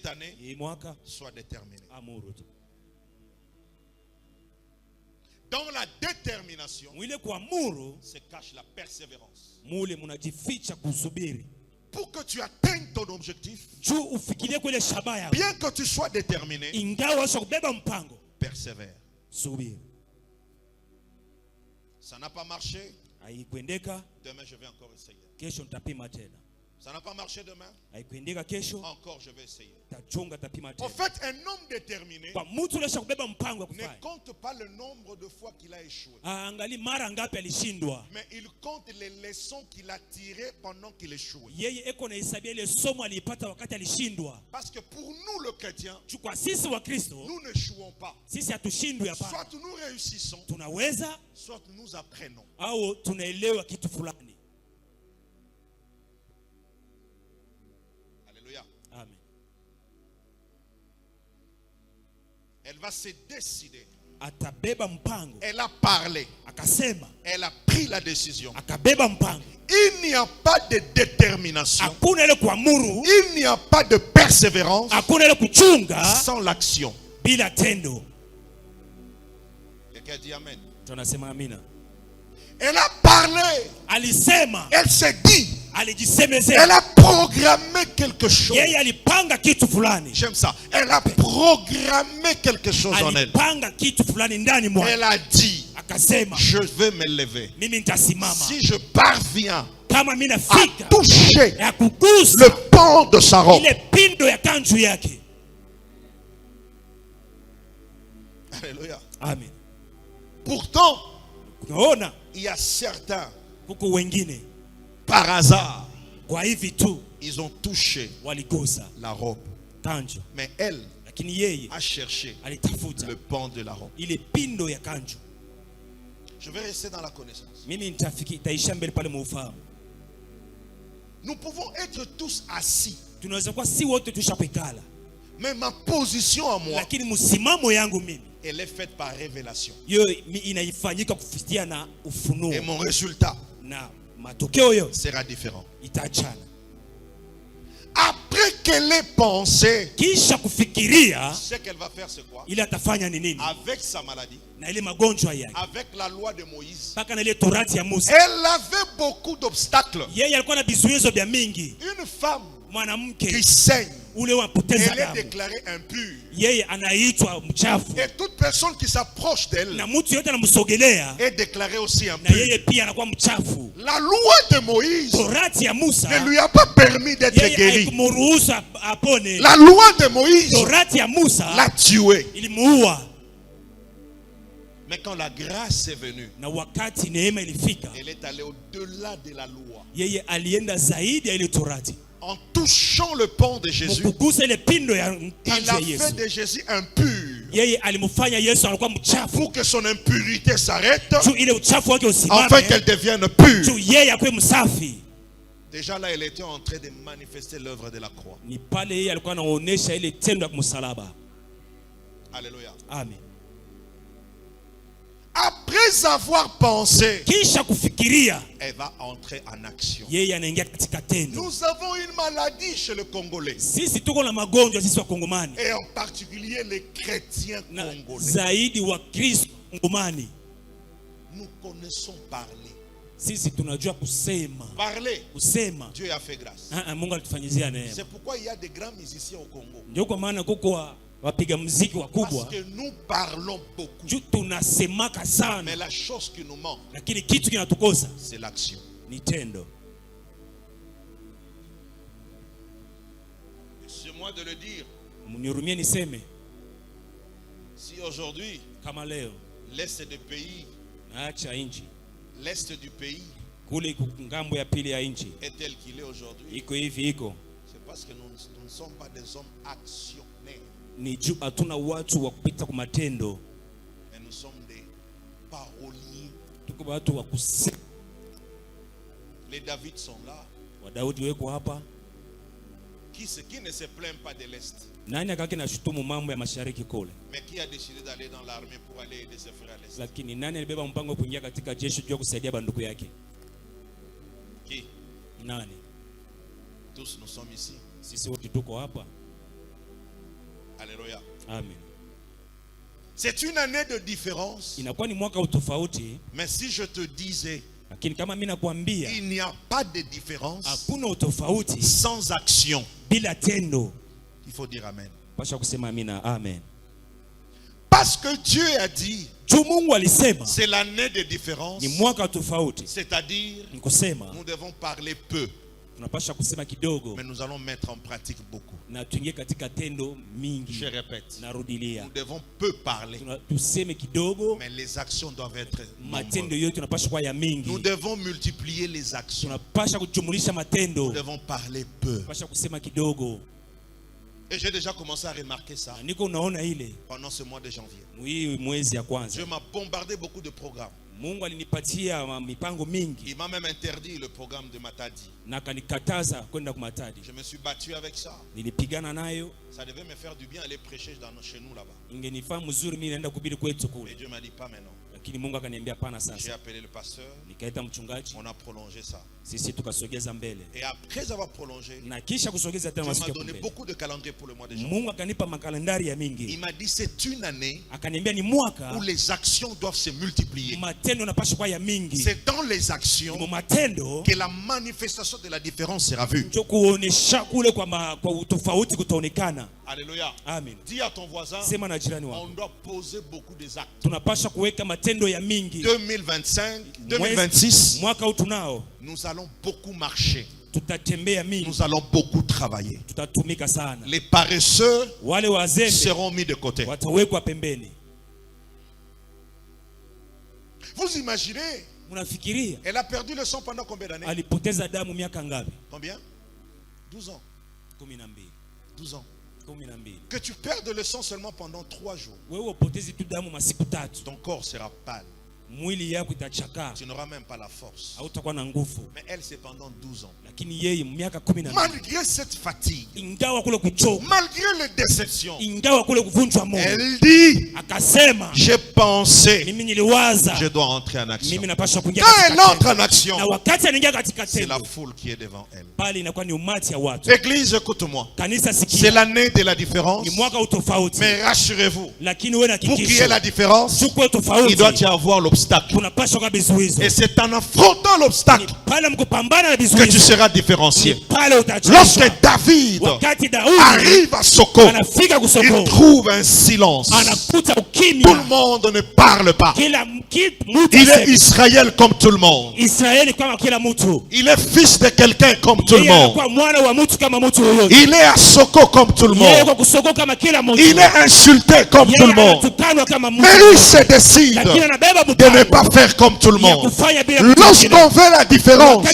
cette année soit déterminée. Dans la détermination se cache la persévérance. Pour que tu atteignes ton objectif, bien que tu sois déterminé, persévère. Ça n'a pas marché. Demain je vais encore essayer. Ça n'a pas marché demain. Encore je vais essayer. En fait, un homme déterminé ne compte pas le nombre de fois qu'il a échoué, mais il compte les leçons qu'il a tirées pendant qu'il échouait. Parce que pour nous le chrétien, nous n'échouons pas. Soit nous réussissons, soit nous apprenons. Amen. Elle va se décider. Elle a parlé. Elle a pris la décision. Il n'y a pas de détermination. Il n'y a pas de persévérance sans l'action. Quelqu'un dit Amen. Elle a parlé. Elle s'est dit. Elle a programmé quelque chose. J'aime ça. Elle a programmé quelque chose en elle. Elle a dit, je vais me lever. Si je parviens à toucher le pan de sa robe. Alléluia. Amen. Pourtant, il y a certains, par hasard, ils ont touché la robe. Mais elle a cherché le pan de la robe. Je vais rester dans la connaissance. Nous pouvons être tous assis, mais ma position à moi, elle est faite par révélation. Et mon résultat sera différent. Après qu'elle ait pensé, ce qu'elle va faire, c'est quoi? Avec sa maladie, avec la loi de Moïse, elle avait beaucoup d'obstacles. Une femme qui saigne, elle est déclarée impure. Et toute personne qui s'approche d'elle est déclarée aussi impure. La loi de Moïse ne lui a pas permis d'être guéri. La loi de Moïse l'a tué. Mais quand la grâce est venue, elle est allée au-delà de la loi. En touchant le pan de Jésus, il a fait de Jésus impur. Pour que son impurité s'arrête, afin qu'elle devienne pure. Déjà là, elle était en train de manifester l'œuvre de la croix. Alléluia. Amen. Après avoir pensé, elle va entrer en action. Nous avons une maladie chez le Congolais, et en particulier les chrétiens congolais. Nous connaissons parler. Parler. Dieu a fait grâce. C'est pourquoi il y a des grands musiciens au Congo. Parce que nous parlons beaucoup. Mais la chose qui nous manque, c'est l'action. C'est moi de le dire. Si aujourd'hui, l'Est du pays, est tel qu'il est aujourd'hui, c'est parce que nous ne sommes pas des hommes actionnaires. Mais nous sommes des paroliers. Les David sont là. Qui ne se plaint pas de l'Est, mais qui a décidé d'aller dans l'armée pour aller aider ses frères à l'Est? Qui? Tous nous sommes ici. Alléluia. Amen. C'est une année de différence. Inakuwa ni mwaka utofauti. Mais si je te disais, lakini kama mimi nakwambia, il n'y a pas de différence hakuna utofauti sans action, bila tendo, il faut dire amen. pasha kusema amina. Amen. Parce que Dieu a dit, Mungu alisema c'est l'année de différence. Ni mwaka tofauti. C'est-à-dire, nous devons parler peu, tunapasha kusema kidogo, mais nous allons mettre en pratique beaucoup. na tuingie katika tendo mingi. Je répète, narudilia, nous devons peu parler, tuseme kidogo, mais les actions doivent être matendo yote tunapasha kwa ya mingi. Nous devons multiplier les actions. Tunapasha kujumulisha matendo. Nous devons parler peu. Tunapasha kusema kidogo. Et j'ai déjà commencé à remarquer ça pendant ce mois de janvier. Dieu m'a bombardé beaucoup de programmes. Mungu alinipatia mipango mingi. Il m'a même interdit le programme de Matadi. Na kanikataza kwenda ku Matadi. Je me suis battu avec ça. Nilipigana nayo. Ça devait me faire du bien aller prêcher chez nous là-bas. Ingenifaa mzuri mimi naenda kuhubiri kwetu kule. Et Dieu m'a dit pas maintenant. Lakini Mungu akaniambia hapana sasa. J'ai appelé le pasteur. Nikaita mchungaji. On a prolongé ça. Sisi tukasogeza mbele. Et après avoir prolongé, na kisha kusogeza tena Dieu m'a donné beaucoup de calendriers pour le mois de janvier. Mungu akanipa makalendari ya mingi. Il m'a dit c'est une année akaniambia ni mwaka où les actions doivent se multiplier. Matendo yanapaswa kuwa ya mingi. C'est dans les actions que la manifestation de la différence sera vue. Kuonesha kule kwa utofauti kutaonekana. Alléluia. Amen. Dis à ton voisin, sema na jirani wako, on doit poser beaucoup des actes. Tunapaswa kuweka matendo ya mingi. 2025, 2026, mwaka utunao, nous allons beaucoup marcher. Tutatembea mingi. Nous allons beaucoup travailler. Tutatumika sana. Les paresseux wale wazembe seront mis de côté. Watawekwa pembeni. Vous imaginez? Munafikiria? Elle a perdu le sang pendant combien d'années? Alipoteza damu miaka ngapi? Combien? 12 ans. 12 ans. Que tu perdes le sang seulement pendant 3 jours. Ton corps sera pâle. Tu n'auras même pas la force. Mais elle, c'est pendant 12 ans. Malgré cette fatigue, malgré les déceptions, elle dit, j'ai pensé, je dois entrer en action. Quand elle entre en action, c'est la foule qui est devant elle. Église, écoute-moi. C'est l'année de la différence. Mais rassurez-vous, pour qu'il y ait la différence, il doit y avoir l'obstacle. Et c'est en affrontant l'obstacle que tu seras différencié. Lorsque David arrive à Soko, il trouve un silence. Tout le monde ne parle pas. Il est Israël comme tout le monde. Il est fils de quelqu'un comme tout le monde. Il est à Soko comme tout le monde. Il est insulté comme tout le monde. Mais lui se décide de ne pas faire comme tout le monde. Lorsqu'on veut la différence,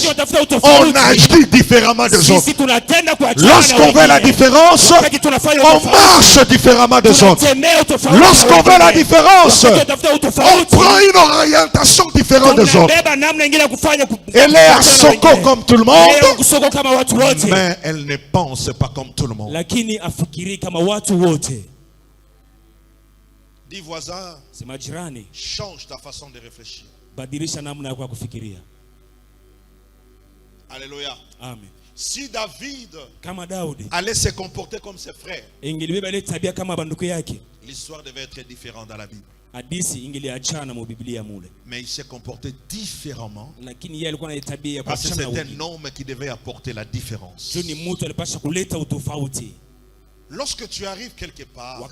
on agit différemment des autres. Lorsqu'on veut la différence, on marche différemment des autres. Lorsqu'on veut la différence, on prend une orientation différente des autres. Elle est à Soko comme tout le monde, mais elle ne pense pas comme tout le monde. Dis voisin, change ta façon de réfléchir. Alléluia. Amen. Si David allait se comporter comme ses frères, l'histoire devait être différente dans la Bible. Mais il s'est comporté différemment parce que c'est un homme qui devait apporter la différence. Lorsque tu arrives quelque part,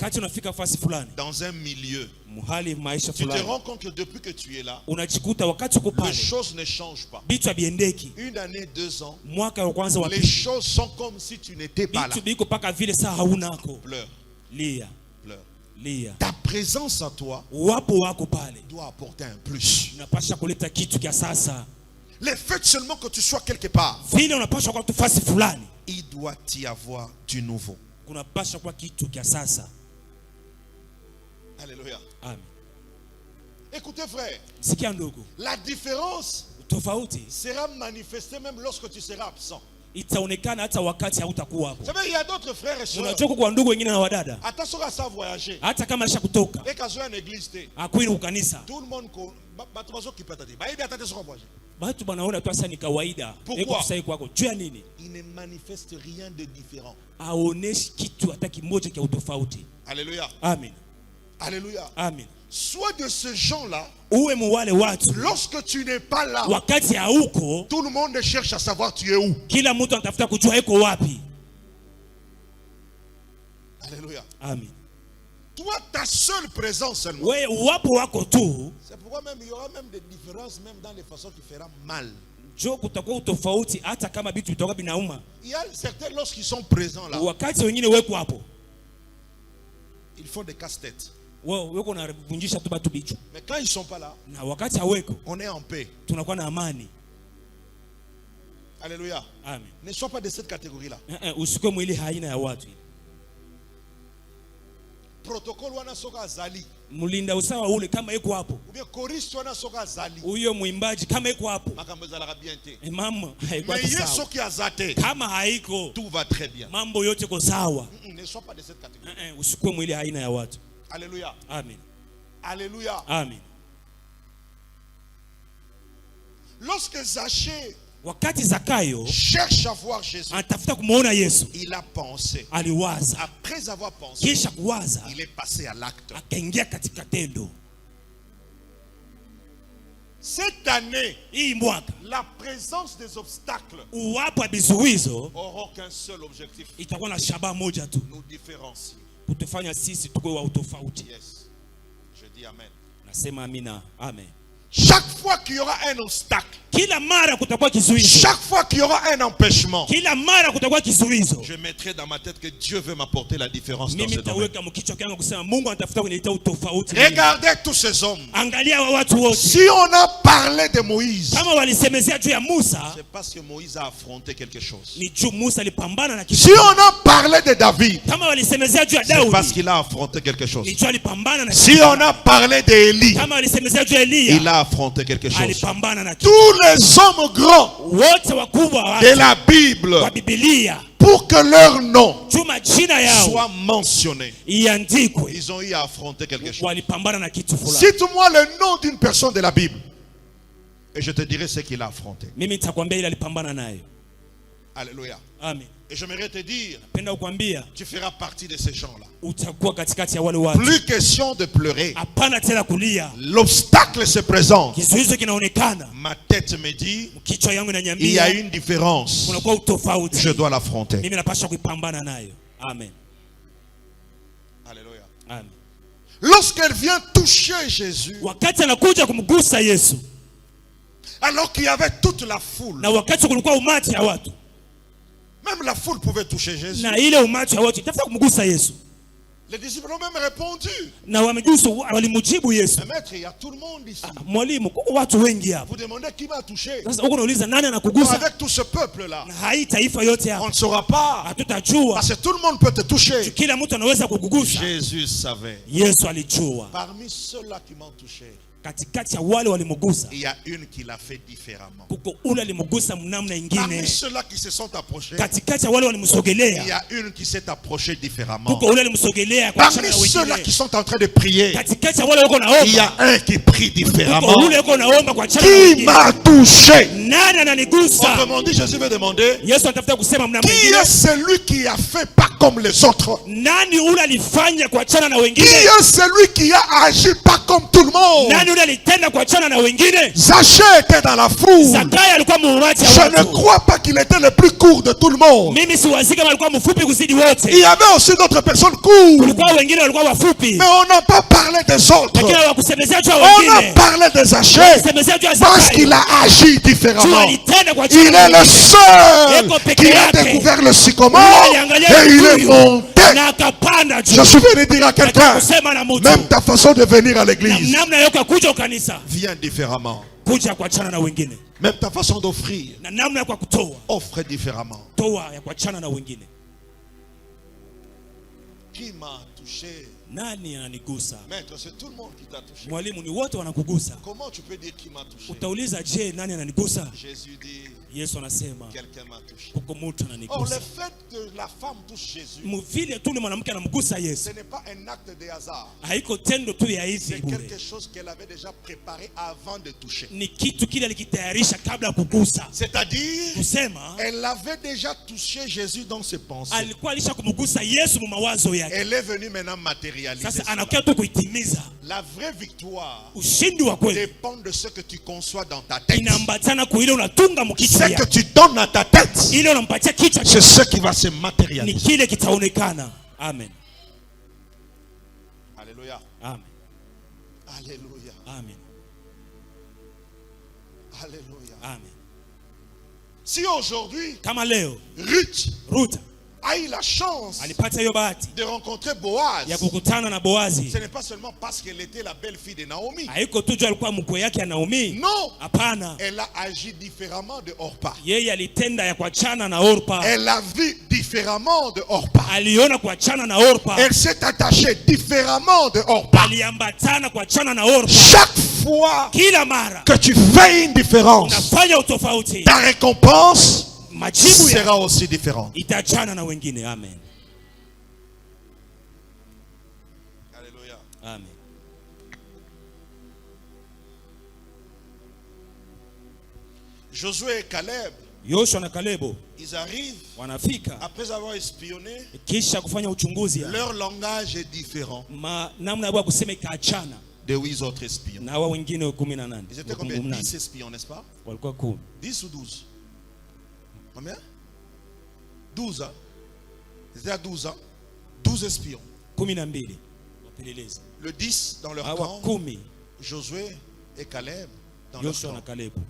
dans un milieu, tu te rends compte que depuis que tu es là, les choses ne changent pas. Une année, 2 ans, les choses sont comme si tu n'étais pas là. Pleure. Pleure. Ta présence à toi doit apporter un plus. Le fait seulement que tu sois quelque part, il doit y avoir du nouveau. Alléluia. Amen. Écoutez frère, la différence sera manifestée même lorsque tu seras absent. Vous savez, il y a d'autres frères et sœurs. Attention à ça voyager. Et quand je suis en église, tout le monde Batu banaona tu asa ni kawaida. Il ne manifeste rien de différent. Aoneshi kitu hata kimoja cha utofauti. Alléluia. Amen. Alléluia. Amen. Sois de ce genre-là. Lorsque tu n'es pas là, tout le monde cherche à savoir tu es où. Alléluia. Amen. Toi, ta seule présence seulement. C'est pourquoi même il y aura même des différences même dans les façons qui feront mal. Il y a certains lorsqu'ils sont présents là, ils font des casse-têtes. Mais quand ils ne sont pas là, on est en paix. Alléluia. Amen. Ne sois pas de cette catégorie-là. Protocole wana soka azali. Mulinda usawa ule kama iko hapo. Ubia choriste wana soka azali. Huyo mwimbaji kama iko hapo. Makambo zalaka bien te. Mama haiko sawa. Mais yeso ki azate. Kama haiko. Tout va très bien. Mambo yote ko sawa. Ne sois pas de cette catégorie. Usikue mwili haina ya watu. Alléluia. Amen. Alléluia. Amen. Lorsque Zachée wakati Zakayo cherche à voir Jésus, anatafuta kumuona Yesu, il a pensé. Aliwaza. Après avoir pensé, kisha kuwaza, il est passé à l'acte. Akaingia katika tendo. Cette année, hii mwaka, la présence des obstacles uwapo bizuizo aura qu'un seul objectif. Itakuwa na shabaha moja tu. Nous différencier. Kutufanya sisi tuwe wa utofauti. Yes. Je dis amen. Nasema amina. Amen. Chaque fois qu'il y aura un obstacle, chaque fois qu'il y aura un empêchement, je mettrai dans ma tête que Dieu veut m'apporter la différence dans ce domaine. Regardez tous ces hommes. Si on a parlé de Moïse, c'est parce que Moïse a affronté quelque chose. Si on a parlé de David, c'est parce qu'il a affronté quelque chose. Si on a parlé d'Élie, il a affronté quelque chose. Tous les hommes grands de la Bible, pour que leur nom soit mentionné, ils ont eu à affronter quelque chose. Cite-moi le nom d'une personne de la Bible et je te dirai ce qu'il a affronté. Alléluia. Amen. Et j'aimerais te dire, tu feras partie de ces gens-là. Plus question de pleurer. L'obstacle se présente. Ma tête me dit, il y a une différence. Je dois l'affronter. Amen. Alléluia. Amen. Lorsqu'elle vient toucher Jésus, alors qu'il y avait toute la foule, même la foule pouvait toucher Jésus. Les disciples ont même répondu. Mais maître, il y a tout le monde ici. Vous demandez qui m'a touché. Avec tout ce peuple-là, on ne saura pas. Parce que tout le monde peut te toucher. Jésus savait. Parmi ceux-là qui m'ont touché, il y a une qui l'a fait différemment. Parmi ceux-là qui se sont approchés, il y a une qui s'est approchée différemment. Parmi ceux-là qui sont en train de prier, il y a un qui prie différemment. Qui m'a touché? Autrement dit, Jésus veut demander, qui est celui qui a fait pas comme les autres? Qui est celui qui a agi pas comme tout le monde? Zachée était dans la foule. Je ne crois pas qu'il était le plus court de tout le monde. Il y avait aussi d'autres personnes courtes. Mais on n'a pas parlé des autres. On a parlé de Zachée parce qu'il a agi différemment. Il est le seul qui a découvert le sycomore et il est monté. Je suis venu dire à quelqu'un, même ta façon de venir à l'église, viens différemment. Même ta façon d'offrir, offre différemment. Qui m'a touché? Nani ananigusa? Maître, c'est tout le monde qui t'a touché. Mwalimu, ni wote wanakugusa. Comment tu peux dire qui m'a touché? Utauliza je, nani ananigusa? Jésus dit, Yesu anasema quelqu'un m'a touché. kuko mtu Or, le ananigusa. fait que la femme touche Jésus, Mvile tu ni mwanamke anamgusa ce Yesu, n'est pas un acte de hasard. haiko tendo tu ya C'est hivi bure. quelque chose qu'elle avait déjà préparé avant de toucher. Ni kitu kile alikitayarisha kabla ya kugusa. C'est-à-dire, Kusema elle avait déjà touché Jésus dans ses pensées. alikuwa alisha kumgusa Yesu mu mawazo yake. Elle est venue maintenant matérialiser Sasa cela. anakuja tu kuitimiza. La vraie victoire Ushindi wa kweli dépend de ce que tu conçois dans ta tête. inaambatana kwa ile unatunga mkichwa Ce que yako. tu donnes à ta tête, Ile unampatia kichwa c'est ce qui va se ni matérialiser. kile kitaonekana. Amen. Alléluia. Amen. Alléluia. Amen. Alléluia. Amen. Si aujourd'hui, Kama leo Ruth Ruta a eu la chance alipata hiyo bahati de rencontrer Boaz, ya kukutana na Boazi, ce n'est pas seulement parce qu'elle était la belle-fille de Naomi. haiko tu alikuwa mkwe yake ya Naomi. Non. Hapana, Elle a agi différemment de Orpa. yeye alitenda ya kuachana na Orpa. Elle a vu différemment de Orpa. Aliona kuachana na Orpa. Elle s'est attachée différemment de Orpa. Aliambatana kuachana na Orpa. Chaque fois Kila mara que tu fais une différence, unafanya utofauti, ta récompense majibu ya sera aussi différente. itaachana na wengine. Amen. Alléluia. Amen. Josué et Caleb, Yoshua na Kalebo ils arrivent wanafika après avoir espionné. kisha kufanya uchunguzi. Leur langage est différent Namna ya kusema ikaachana des 8 autres espions. na hawa wengine 18. Ils étaient combien? 10 espions, n'est-ce pas? Walikuwa 10. 10 ou 12? Combien? 12 ans. Ils étaient à 12 ans. 12 espions. 12 wapelelezi. Le 10 dans leur Hawa camp. 10 Josué et Caleb dans leur Yoshua na camp. Kalebo.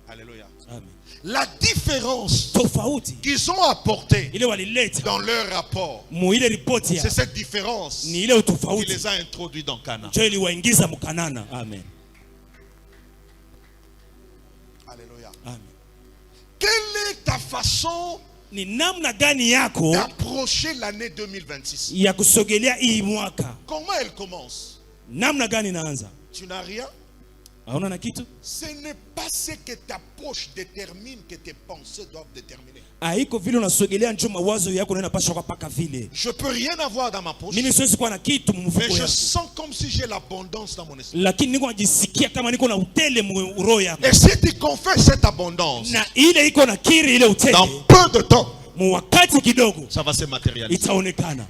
Alléluia. Amen. La différence Tofauti qu'ils ont apportée ile walileta dans leur rapport, mu ile ripoti c'est ya cette différence ni ile qui utofauti les a introduits dans Canaan. ndio iliwaingiza mkanana. Amen. Alléluia. Amen. Quelle est ta façon Ni namna gani yako d'approcher l'année 2026? ya kusogelea hii mwaka? Comment elle commence? Namna gani inaanza? Tu n'as rien? Hauna na kitu? Ce n'est pas ce que ta poche détermine que tes pensées doivent déterminer. Haiko vile unasogelea ndio mawazo yako na inapaswa kwa paka vile. Je peux rien avoir dans ma poche, Mimi siwezi kuwa na kitu mais mfuko je yangu, sens comme si j'ai l'abondance dans mon esprit. lakini niko najisikia kama niko na utele mu roho yangu, Et si tu confesses cette abondance, na ile iko na kiri ile utele, dans peu de temps, mu wakati kidogo ça va se matérialiser. itaonekana.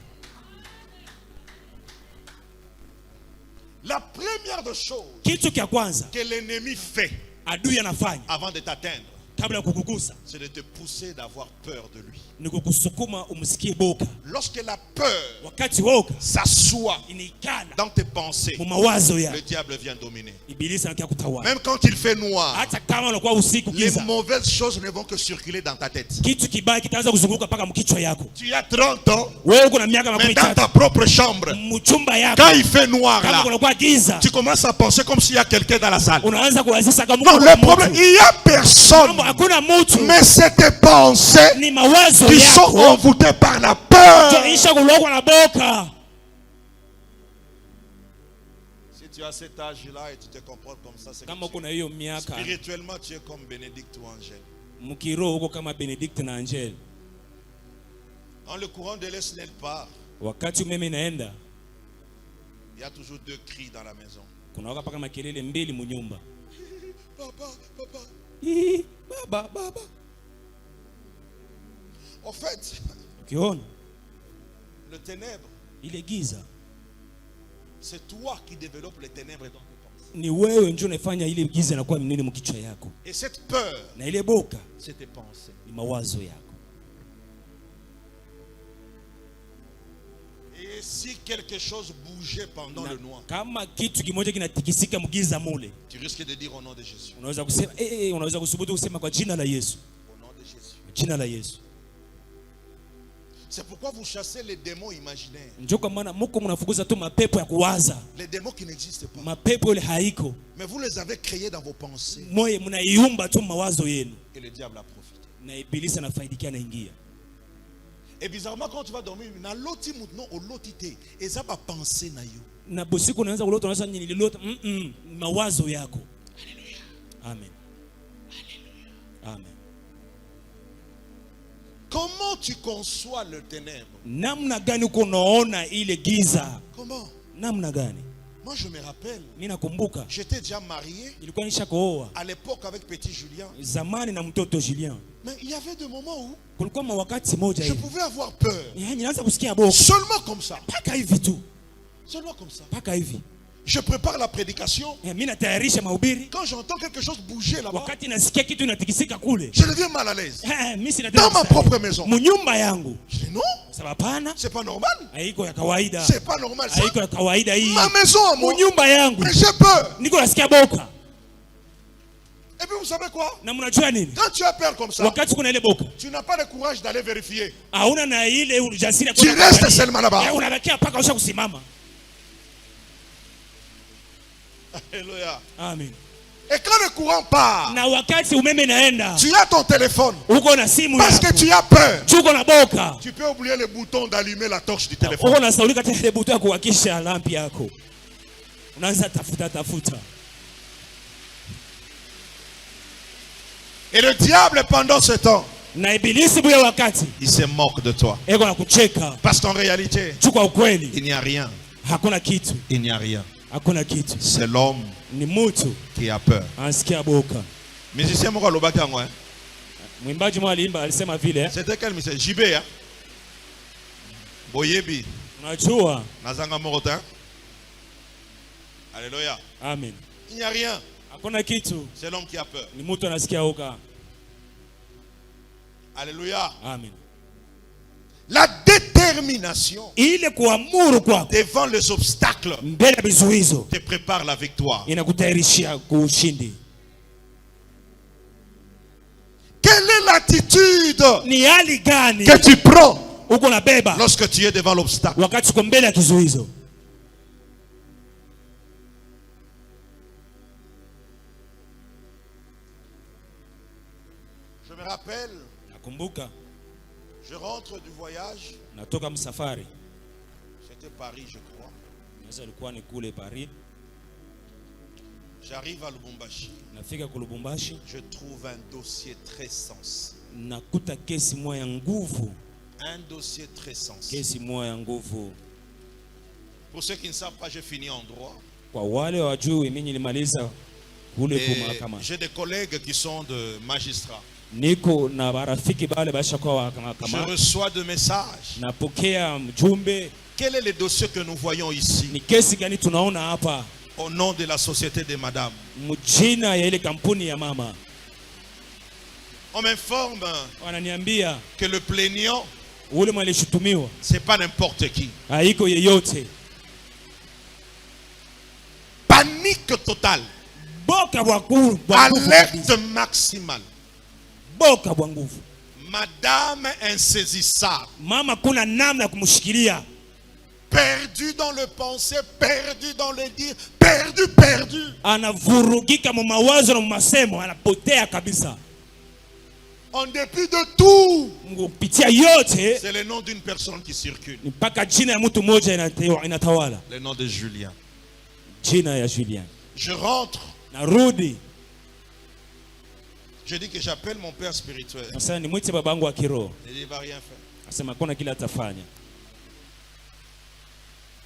La première des choses Kitu kia kwanza que l'ennemi fait adui anafanya avant de t'atteindre, kabla ya kukugusa c'est de te pousser d'avoir peur de lui. ni kukusukuma umsikie boka. Lorsque la peur Wakati woga s'assoit inaikala dans tes pensées, mu mawazo le ya diable vient dominer. ibilisi anakia kutawala. Même quand il fait noir, Hata kama unakuwa usiku les giza, mauvaises choses ne vont que circuler dans ta tête. kitu kibaya kitaanza kuzunguka mpaka mkichwa yako. Tu as 30 ans, Wewe uko na miaka mais makumi dans ta tatu, propre chambre, mchumba yako quand il fait noir kama là, kunakuwa giza, tu commences à penser comme s'il y a quelqu'un dans la salle. unaanza kuwazisa kama Non, kuna le problème, mtu. il n'y a personne. Mambo hakuna mtu, Mais c'est tes pensées ni mawazo qui sont yako envoûtées par la peur. isha kulokwa na boka. Si tu as cet âge-là et tu te comportes comme ça, c'est que Kama kuna hiyo miaka spirituellement tu es comme Bénédicte ou Angèle. mkiroho uko kama Benedict na Angel. Quand le courant de l'Est n'est pas, Wakati umeme inaenda, il y a toujours 2 cris dans la maison. kuna waka paka makelele mbili munyumba. Papa, papa. Ii, baba baba. En fait, Ukiona le ténèbre, ile giza c'est toi qui développes les ténèbres dans tes pensées. ni wewe ndio unafanya ile giza inakuwa mnene mkichwa yako, Et cette peur, na ile boka c'est tes pensées. ni mawazo yako. Et si quelque chose bougeait pendant Na le noir, kama kitu kimoja kinatikisika mgiza mule, tu risques de dire au nom de Jésus. unaweza kusema unaweza kusubutu kusema kwa jina la Yesu, Au nom de Jésus. jina la Yesu. C'est pourquoi vous chassez les démons imaginaires. Ndio kwa maana mko mnafukuza tu mapepo ya kuwaza, Les démons qui n'existent pas. mapepo ile haiko, Mais vous les avez créés dans vos pensées. moyo mnaiumba tu mawazo yenu, Et le diable a profité. na ibilisi anafaidikia naingia. Et bizarrement, quand tu vas dormir, na loti mutno o lotite, et ça va penser na yo. Na bosiku unaanza kulota unasema nililota mawazo yako. Alléluia. Amen. Alléluia. Amen. Comment tu conçois le ténèbre? Namna gani kunaona ile giza? Comment? Namna gani? Moi je me rappelle. Mimi nakumbuka. J'étais déjà marié. Nilikuwa nishakooa. À l'époque avec petit Julien. Zamani na mtoto Julien. Mais il y avait des moments où kulikuwa wakati moja je pouvais avoir peur. Ninaanza kusikia boka. Seulement comme ça. Paka hivi tu. Seulement comme ça. Paka hivi. Je prépare la prédication. Mimi natayarisha mahubiri. Quand j'entends quelque chose bouger là-bas, wakati nasikia kitu inatikisika kule, je deviens mal à l'aise. Mimi sina dans ma propre maison. Munyumba yangu. Je dis non. C'est pas normal. Haiko ya kawaida. C'est pas normal ça. Haiko ya kawaida hii. Ma maison à moi. Munyumba yangu. Mais j'ai peur. Niko nasikia boka. Et puis vous savez quoi? Na mnajua nini? Quand tu as peur comme ça, wakati kuna ile boka, tu n'as pas le courage d'aller vérifier. Hauna na ile ujasiri. Tu restes seulement là-bas. Unabakia paka usha kusimama. Alléluia. Amen. Et quand le courant part, na wakati umeme naenda, tu as ton téléphone. Uko na simu parce yako. Que tu as peur. Uko na boka. Tu peux oublier le bouton d'allumer la torche du téléphone. Uko na saulika tena ile bouton ya kuwakisha lampi yako. Unaanza tafuta. Et le diable pendant ce temps, na ibilisi buya wakati, il se moque de toi. Eko na kucheka. Parce qu'en réalité, il n'y a rien. Hakuna kitu. Il n'y a rien. Hakuna kitu. C'est l'homme ni mutu qui a peur. Ansikia boka. Musicien moko alobaki yango hein. Mwimbaji mwa alimba alisema vile. C'était quel musicien? JB hein? Boyebi. Unajua? Nazanga morotin. Alléluia. Amen. Il n'y a rien. Hakuna kitu. C'est l'homme qui a peur. Ni mutu anasikia boka. Alléluia. Amen. La détermination ile kuamuru kwako devant les obstacles mbele bizuizo te prépare la victoire. Inakutayarishia kuushindi. Quelle est l'attitude ni hali gani que tu prends uko na beba lorsque tu es devant l'obstacle? Wakati uko mbele ya kizuizo. Je me rappelle. Nakumbuka. Je rentre du voyage. Natoka msafari. C'était Paris, je crois. Nilikuwa ni kule Paris. J'arrive à Lubumbashi. Nafika ku Lubumbashi. Je trouve un dossier très sens. Nakuta kesi moja ya nguvu. Un dossier très sens. Kesi moja ya nguvu. Pour ceux qui ne savent pas, j'ai fini en droit. Kwa wale wajui mimi nilimaliza kule kwa mahakama. J'ai des collègues qui sont de magistrats. Niko na barafiki bale basha kwa mahakama. Je reçois de messages. Napokea mjumbe. Quel est le dossier que nous voyons ici? Ni kesi gani tunaona hapa? Au nom de la société de madame. Mjina ya ile kampuni ya mama. On m'informe wananiambia que le plaignant, ule malishutumiwa, c'est pas n'importe qui. Haiko yeyote. Panique totale. Boka bwa nguvu. Alerte maximale. Boka bwa nguvu. Madame insaisissable. Mama kuna namna kumshikilia. Perdu dans le pensée, perdu dans le dire, perdu. Anavurugika mu mawazo na masemo, anapotea kabisa. En dépit de tout, kupitia yote, c'est le nom d'une personne qui circule. Mpaka jina ya mtu mmoja inatawala. Le nom de Julien. Jina ya Julien. Je rentre. Narudi. Je dis que j'appelle mon père spirituel. Sasa ni mwite babangu wa kiroho. Il va rien faire. Asema kuna kila atafanya.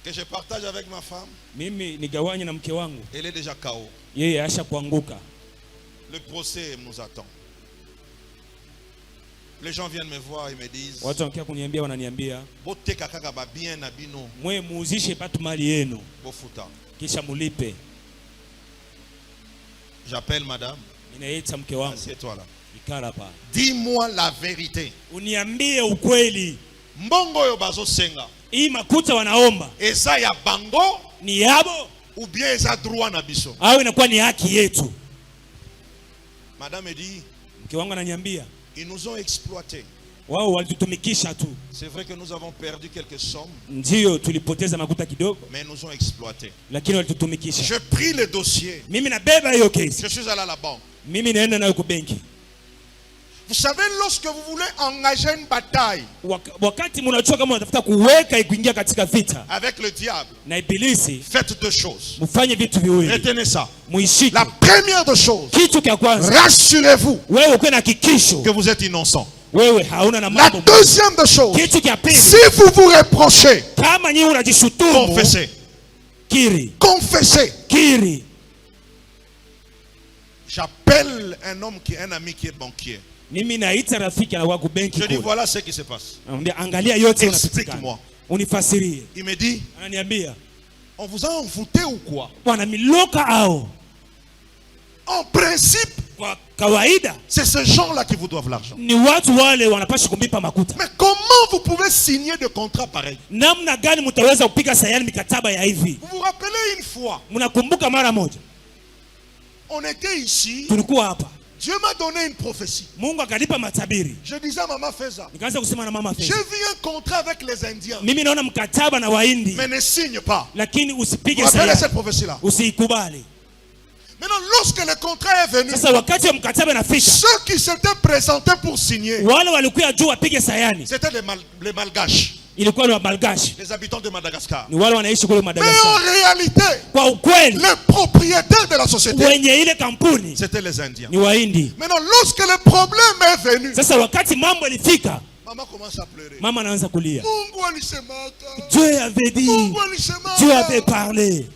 Que je partage avec ma femme. Mimi nigawanye na mke wangu. Elle est déjà KO. Yeye asha kuanguka. Le procès nous attend. Les gens viennent me voir et me disent, watu wanakia kuniambia, wananiambia, boteka kaka ba bien na bino. Mwe muuzishe patu mali yenu. Bofuta. Kisha mulipe. J'appelle madame. Ninaita mke wangu. Assieds-toi là. Ikala pa. Dis-moi la vérité. Uniambie ukweli. Mbongo yo bazo senga. Hii makuta wanaomba. Eza ya bango. Ni yabo. Ou bien eza droit na biso. Au inakuwa ni haki yetu. Madame me dit. Mke wangu ananiambia. Ils nous ont exploités. Wao walitutumikisha tu. C'est vrai que nous avons perdu quelques sommes. Ndio tulipoteza makuta kidogo. Mais nous ont exploités. Lakini walitutumikisha. Je pris le dossier. Mimi nabeba hiyo case. Je suis allé à la banque. Mimi naenda nayo kwa benki. Vous savez, lorsque vous voulez engager une bataille avec le diable, faites deux choses. Retenez ça. La première des choses, rassurez-vous que vous êtes innocent. La deuxième des choses, si vous vous reprochez, confessez. Confessez. J'appelle un homme qui est un ami qui est banquier. Je dis voilà ce qui se passe. Explique-moi. Il me dit, on vous a envoûté ou quoi? En principe, c'est ces gens-là qui vous doivent l'argent. Mais comment vous pouvez signer de contrats pareils? Vous vous rappelez une fois, on était ici. Dieu m'a donné une prophétie. Je disais à maman, fais ça. J'ai vu un contrat avec les Indiens. Mais ne signe pas. Vous rappelez cette prophétie-là? Maintenant, lorsque le contrat est venu, ceux qui s'étaient présentés pour signer, c'était les Malgaches. Les habitants de Madagascar. Mais en réalité, les propriétaires de la société, c'était les Indiens. Maintenant, lorsque le problème est venu, maman commence à pleurer. Dieu avait dit, Dieu avait parlé.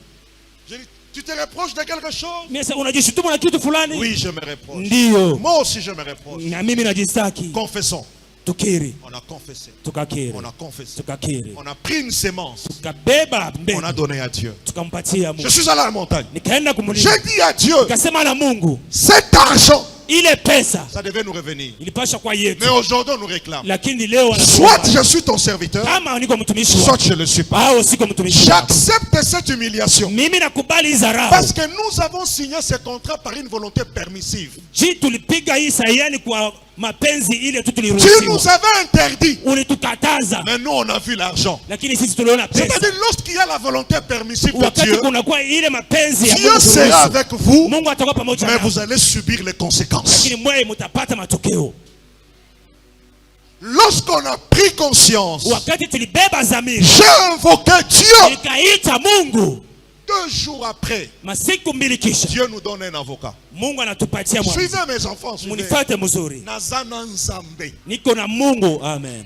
Je dis, tu te reproches de quelque chose? Oui, je me reproche. Moi aussi je me reproche. Confessons. On a confessé. On a confessé. On a pris une sémence. On a donné à Dieu. Je suis allé à la montagne. J'ai dit à Dieu, cet argent, ça devait nous revenir. Mais aujourd'hui on nous réclame. Soit je suis ton serviteur, soit je ne le suis pas. J'accepte cette humiliation. Parce que nous avons signé ce contrat par une volonté permissive. Tu nous avais interdit. Mais nous on a vu l'argent. C'est-à-dire lorsqu'il y a la volonté permissive de Dieu, Dieu sera avec vous, mais vous allez subir les conséquences. Lorsqu'on a pris conscience, j'ai invoqué Dieu. 2 jours après, Dieu nous donne un avocat. Suivez mes enfants, suivez. Amen.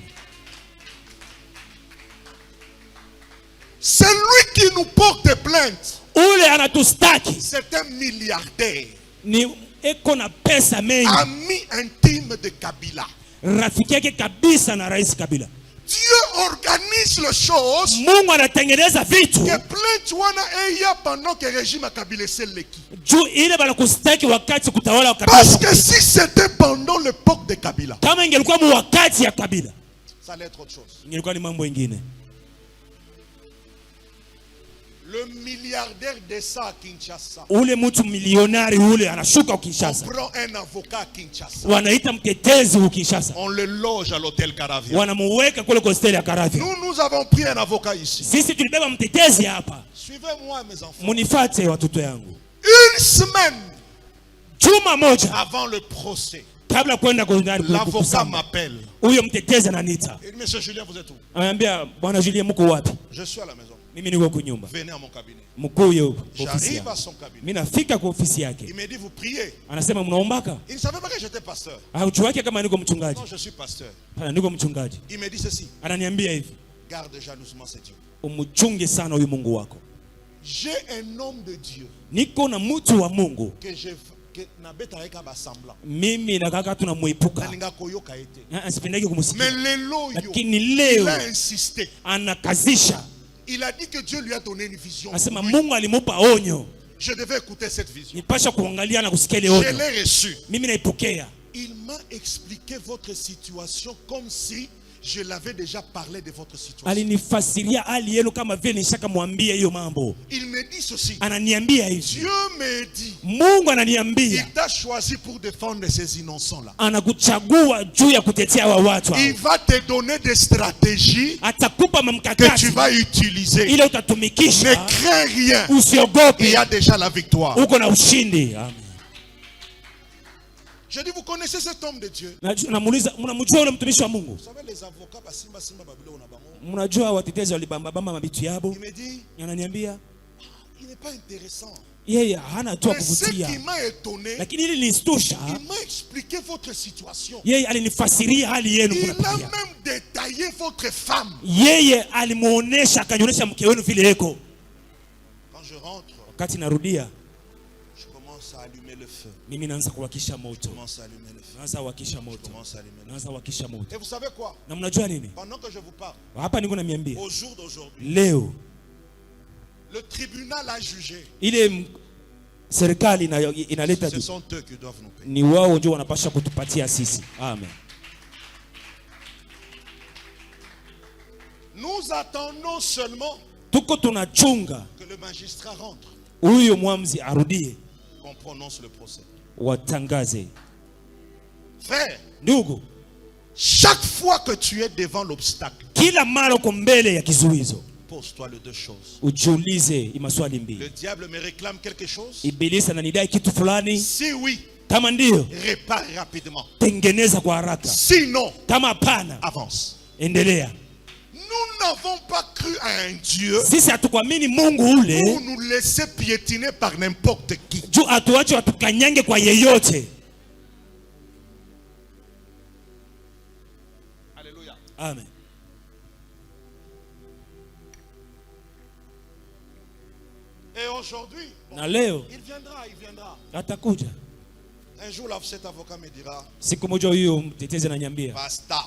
Celui qui nous porte plainte, c'est un milliardaire, ami intime de Kabila. Dieu organise les choses que plainte wana eya pendant que régime a Kabila seleki. Parce que si c'était pendant l'époque de Kabila, ça allait être autre chose. Le milliardaire descend à Kinshasa. On prend un avocat à Kinshasa. On le loge à l'hôtel Caravia. Nous avons pris un avocat ici. Suivez-moi mes enfants. Une semaine avant le procès, l'avocat m'appelle. Il dit, Monsieur Julien, vous êtes où? Je suis à la maison. Venez à mon cabinet. J'arrive à son cabinet. Il me dit, vous priez. Il ne savait pas que j'étais pasteur. Non, je suis pasteur. Il me dit ceci. Garde jalousement cet Dieu. J'ai un homme de Dieu que je mais il a insisté. Il a dit que Dieu lui a donné une vision. Je devais écouter cette vision. Je l'ai reçue. Il m'a expliqué votre situation comme si je l'avais déjà parlé de votre situation. Il me dit ceci. Dieu me dit, il t'a choisi pour défendre ces innocents-là. Il va te donner des stratégies que tu vas utiliser. Ne crains rien. Il y a déjà la victoire. Je dis, vous connaissez cet homme de Dieu? Vous savez, les avocats, il me dit, il n'est pas intéressant. Mais ce qui m'a étonné, il m'a expliqué votre situation. Il a même détaillé votre femme. Quand je rentre, je commence à allumer le feu. Je commence à allumer le feu. Et vous savez quoi? Pendant que je vous parle, au jour d'aujourd'hui, le tribunal a jugé. Ce sont eux qui doivent nous payer. Amen. Nous attendons seulement que le magistrat rentre. Qu'on prononce le procès. Frère, chaque fois que tu es devant l'obstacle, pose-toi les deux choses. Le diable me réclame quelque chose? Si oui, répare rapidement. Sinon, avance. Nous n'avons pas cru à un Dieu pour nous laisser piétiner par n'importe qui. Alléluia. Amen. Et aujourd'hui, il viendra. Un jour, là, cet avocat me dira, Basta.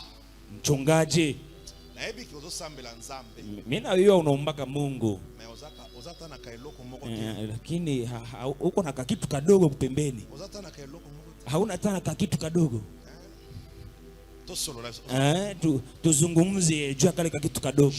Mchungaji, mimi na wewe unaombaka Mungu, lakini uko na kitu kadogo pembeni. Hauna tena kitu kadogo. Tuzungumzie juu ya kale kitu kadogo.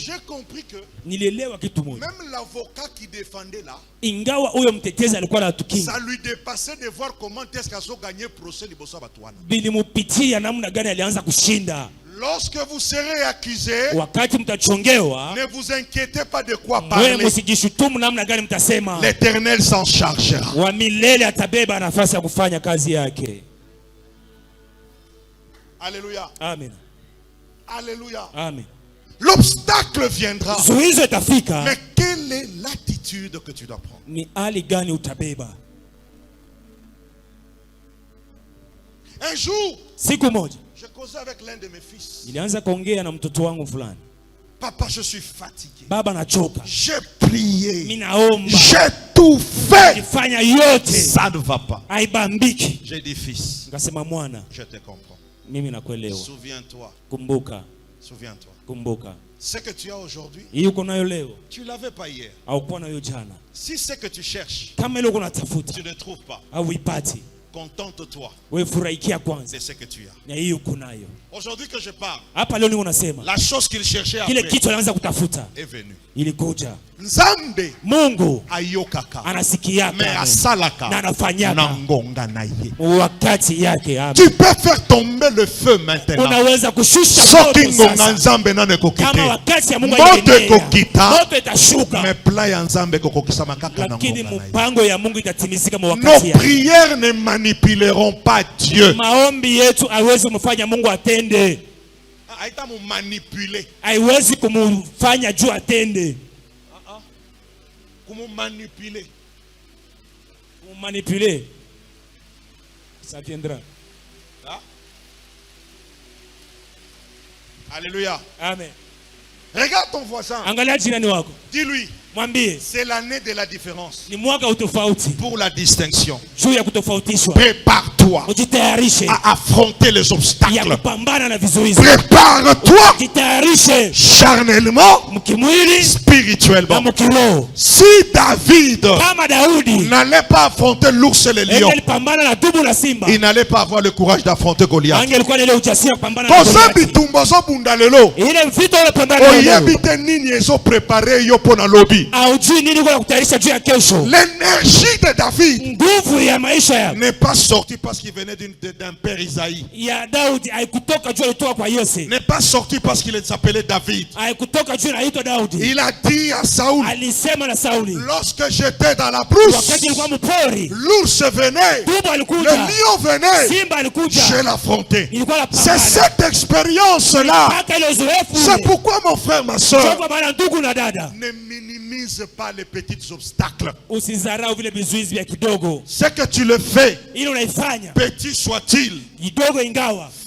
Nilielewa kitu moja. Même l'avocat qui défendait là, ingawa huyo mtetezi alikuwa anatukinga, ça lui dépassait de voir comment est-ce qu'il a gagné procès liboso batwana. Bilimupitia namna gani alianza kushinda. Lorsque vous serez accusé, wakati mtachongewa, ne vous inquiétez pas de quoi parler. Wewe msijishutumu namna gani mtasema. L'Éternel s'en chargera. Wa milele atabeba nafasi ya kufanya kazi yake. Alléluia. Amen. Alléluia. Amen. L'obstacle viendra. Mais quelle est l'attitude que tu dois prendre? Ni hali gani utabeba? Un jour, siku moja, je causais avec l'un de mes fils. Nilianza kuongea na mtoto wangu fulani. Papa, je suis fatigué. Baba, nachoka. J'ai prié. Minaomba. J'ai tout fait. Nifanya yote. Ça ne va pas. Haibambiki. J'ai dit fils. Ngasema mwana. Je te comprends. Mimi nakuelewa. Souviens-toi. Kumbuka. Souviens-toi. Kumbuka. Ce que tu as aujourd'hui, tu l'avais pas hier. Si ce que tu cherches, tu ne trouves pas, contente-toi de ce que tu as. Aujourd'hui que je parle, la chose qu'il cherchait après est venue. Nzambe Mungu ayokaka anasikiaka mais asalaka na anafanyaka na ngonga na ye. Wakati yake. Tu peux faire tomber le feu maintenant. Unaweza kushusha moto sasa. Nzambe na nekokite. Kama wakati ya Mungu itashuka. Moto itashuka. Mais plan ya Nzambe kokokisa makaka na ngonga na ye. Lakini mpango ya Mungu itatimizika kwa wakati yake. Nos prières ne manipuleront pas Dieu. Maombi yetu haiwezi kumfanya Mungu atende. Haiwezi kumfanya juu atende. Manipuler. Ça viendra. Ah? Alléluia. Amen. Regarde ton voisin. Angalia jirani wako. Dis-lui. Mwambie. C'est l'année de la différence. Ni mwaka utofauti. Pour la distinction. Juu ya kutofautishwa. Prépare-toi. Ujitayarishe. À affronter les obstacles. Ya kupambana na vizuizi. Prépare-toi. Ujitayarishe. Charnellement. Mkimwili. Spirituellement. Na mkiroho. Si David kama Daudi n'allait pas affronter l'ours et le lion, alipambana na dubu na simba, il n'allait pas avoir le courage d'affronter Goliath. Angelikuwa na ile ujasiri wa kupambana na Goliath. Ile mvito ile pambana na lobby. Aujui nini kwa kutayarisha juu ya kesho. L'énergie de David nguvu ya maisha yake n'est pas sortie parce qu'il venait d'un père Isaïe. Ya Daudi haikutoka juu alitoka kwa Yese. N'est pas sortie parce qu'il s'appelait David. Il a dit à Saoul, lorsque j'étais dans la brousse, l'ours venait, le lion venait, je l'affrontais. C'est cette expérience-là. C'est pourquoi, mon frère, ma soeur, ne minimise pas les petits obstacles. Ce que tu le fais, petit soit-il,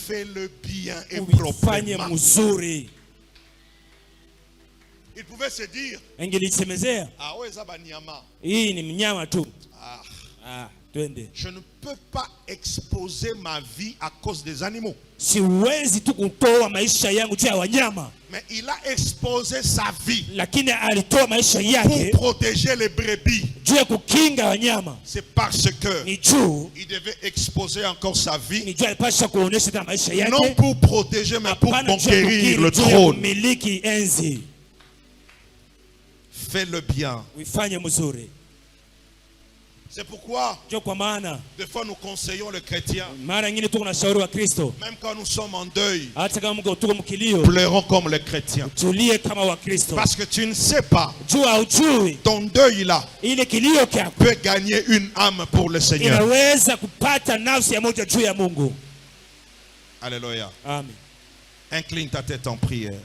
fais-le bien et proprement. Il pouvait se dire, je ne peux pas exposer ma vie à cause des animaux. Mais il a exposé sa vie pour protéger les brebis. C'est parce que il devait exposer encore sa vie, non pour protéger, mais pour conquérir le trône. Fais le bien. C'est pourquoi, des fois, nous conseillons les chrétiens, même quand nous sommes en deuil, pleurons comme les chrétiens. Parce que tu ne sais pas, ton deuil là peut gagner une âme pour le Seigneur. Alléluia. Incline ta tête en prière.